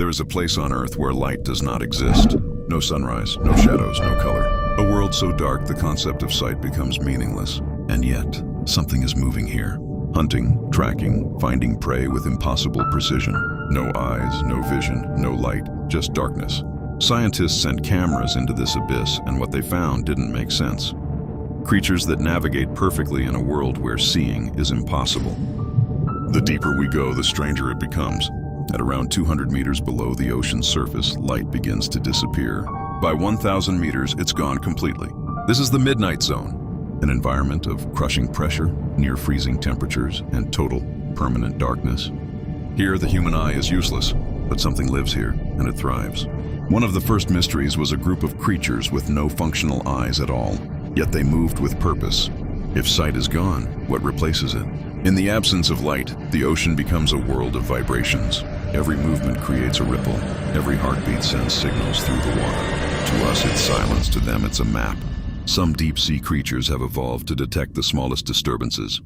There is a place on Earth where light does not exist. No sunrise, no shadows, no color. A world so dark the concept of sight becomes meaningless. And yet, something is moving here. Hunting, tracking, finding prey with impossible precision. No eyes, no vision, no light, just darkness. Scientists sent cameras into this abyss, and what they found didn't make sense. Creatures that navigate perfectly in a world where seeing is impossible. The deeper we go, the stranger it becomes. At around 200 meters below the ocean's surface, light begins to disappear. By 1,000 meters, it's gone completely. This is the midnight zone, an environment of crushing pressure, near freezing temperatures, and total, permanent darkness. Here, the human eye is useless, but something lives here, and it thrives. One of the first mysteries was a group of creatures with no functional eyes at all, yet they moved with purpose. If sight is gone, what replaces it? In the absence of light, the ocean becomes a world of vibrations. Every movement creates a ripple. Every heartbeat sends signals through the water. To us, it's silence. To them, it's a map. Some deep-sea creatures have evolved to detect the smallest disturbances.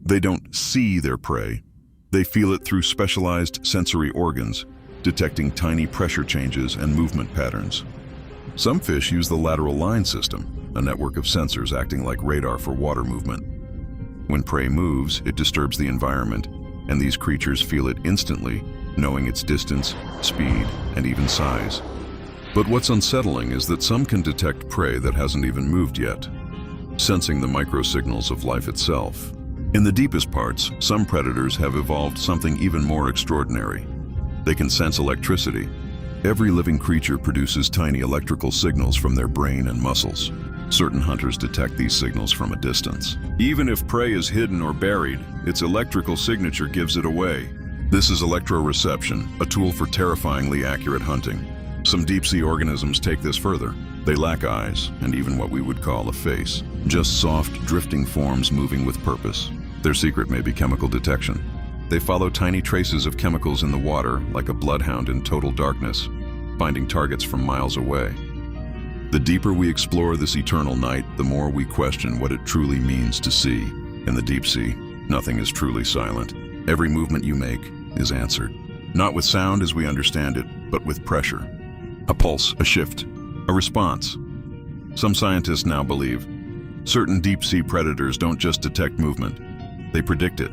They don't see their prey. They feel it through specialized sensory organs, detecting tiny pressure changes and movement patterns. Some fish use the lateral line system, a network of sensors acting like radar for water movement. When prey moves, it disturbs the environment, and these creatures feel it instantly, knowing its distance, speed, and even size. But what's unsettling is that some can detect prey that hasn't even moved yet, sensing the microsignals of life itself. In the deepest parts, some predators have evolved something even more extraordinary. They can sense electricity. Every living creature produces tiny electrical signals from their brain and muscles. Certain hunters detect these signals from a distance. Even if prey is hidden or buried, its electrical signature gives it away. This is electroreception, a tool for terrifyingly accurate hunting. Some deep-sea organisms take this further. They lack eyes, and even what we would call a face. Just soft, drifting forms moving with purpose. Their secret may be chemical detection. They follow tiny traces of chemicals in the water, like a bloodhound in total darkness, finding targets from miles away. The deeper we explore this eternal night, the more we question what it truly means to see. In the deep sea, nothing is truly silent. Every movement you make is answered. Not with sound as we understand it, but with pressure. A pulse, a shift, a response. Some scientists now believe certain deep-sea predators don't just detect movement, they predict it.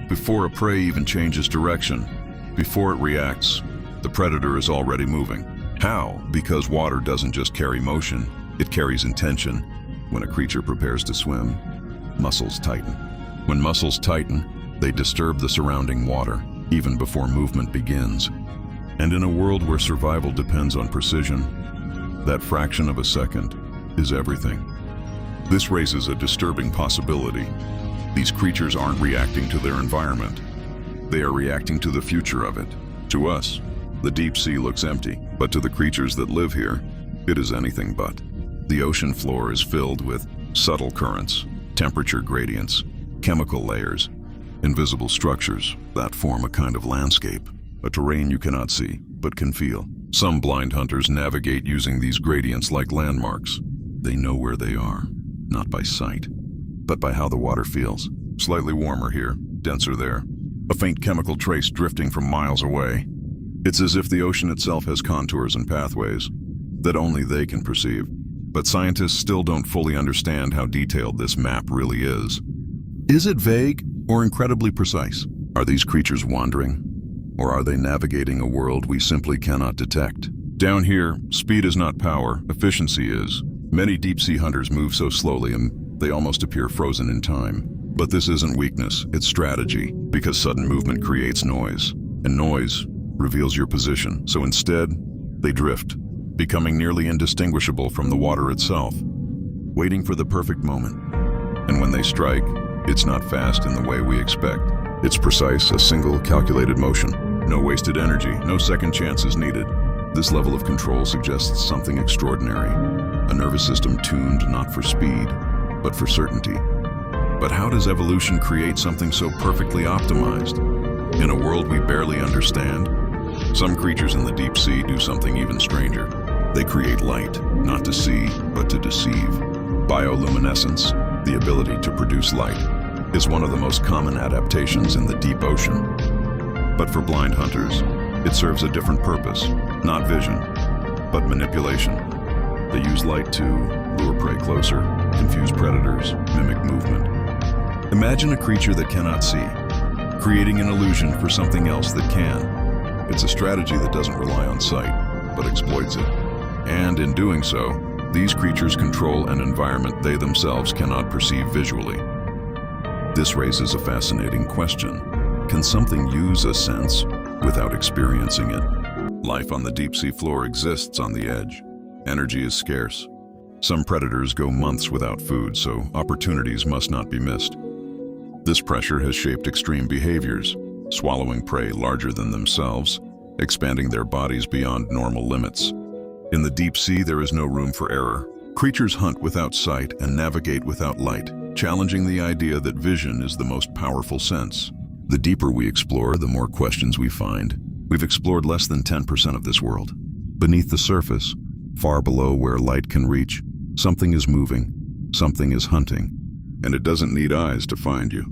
Before a prey even changes direction, before it reacts, the predator is already moving. How? Because water doesn't just carry motion, it carries intention. When a creature prepares to swim, muscles tighten. When muscles tighten, they disturb the surrounding water, even before movement begins. And in a world where survival depends on precision, that fraction of a second is everything. This raises a disturbing possibility. These creatures aren't reacting to their environment. They are reacting to the future of it. To us, the deep sea looks empty, but to the creatures that live here, it is anything but. The ocean floor is filled with subtle currents, temperature gradients, chemical layers, invisible structures that form a kind of landscape, a terrain you cannot see, but can feel. Some blind hunters navigate using these gradients like landmarks. They know where they are, not by sight, but by how the water feels. Slightly warmer here, denser there. A faint chemical trace drifting from miles away. It's as if the ocean itself has contours and pathways that only they can perceive. But scientists still don't fully understand how detailed this map really is. Is it vague or incredibly precise? Are these creatures wandering? Or are they navigating a world we simply cannot detect? Down here, speed is not power, efficiency is. Many deep-sea hunters move so slowly and they almost appear frozen in time. But this isn't weakness, it's strategy, because sudden movement creates noise, and noise reveals your position. So instead, they drift, becoming nearly indistinguishable from the water itself, waiting for the perfect moment. And when they strike, it's not fast in the way we expect. It's precise, a single calculated motion. No wasted energy, no second chances needed. This level of control suggests something extraordinary. A nervous system tuned not for speed, but for certainty. But how does evolution create something so perfectly optimized? In a world we barely understand, some creatures in the deep sea do something even stranger. They create light, not to see, but to deceive. Bioluminescence, the ability to produce light, is one of the most common adaptations in the deep ocean. But for blind hunters, It serves a different purpose, not vision, but manipulation. They use light to lure prey closer, confuse predators, mimic movement. Imagine a creature that cannot see, creating an illusion for something else that can. It's a strategy that doesn't rely on sight, but exploits it. And in doing so, these creatures control an environment they themselves cannot perceive visually. This raises a fascinating question. Can something use a sense without experiencing it? Life on the deep-sea floor exists on the edge. Energy is scarce. Some predators go months without food, so opportunities must not be missed. This pressure has shaped extreme behaviors, swallowing prey larger than themselves, expanding their bodies beyond normal limits. In the deep sea, there is no room for error. Creatures hunt without sight and navigate without light, challenging the idea that vision is the most powerful sense. The deeper we explore, the more questions we find. We've explored less than 10% of this world. Beneath the surface, far below where light can reach, something is moving, something is hunting, and it doesn't need eyes to find you.